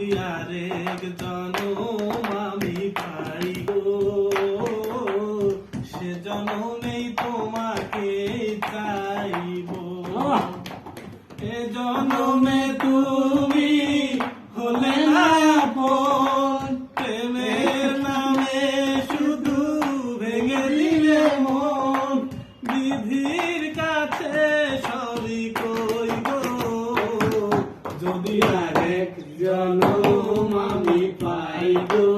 যদি আরেক জনম আমি পাই গো, সে জনমেই তোমাকে চাইব। এ জনমে তুমি হলে না আপন, প্রেমের নামে শুধু ভেঙে দিলে মন। বিধির কাছে সবই কই গো, যদি আরেক জনম আমি পাই গো,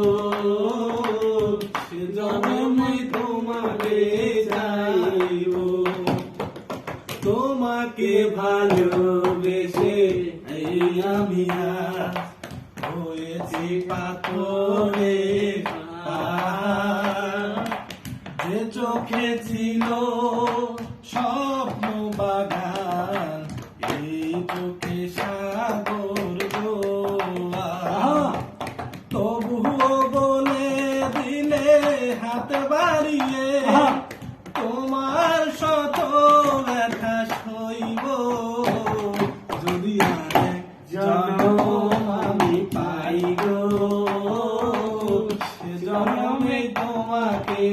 সে জনমই তোমাকে চাইব। তোমাকে ভালোবেসে এই আমি আজ হয়েছি পাথরের পাহাড়। যে চোখে ছিল স্বপ্ন বাগান, এই চোখে সাগর জোয়ার। তবুও বলে দিলে হাত বাড়িয়ে, তোমার শত ব্যথা সইব। যদি আরেক জনম আমি পাই গো, সে জনমে তোমাকে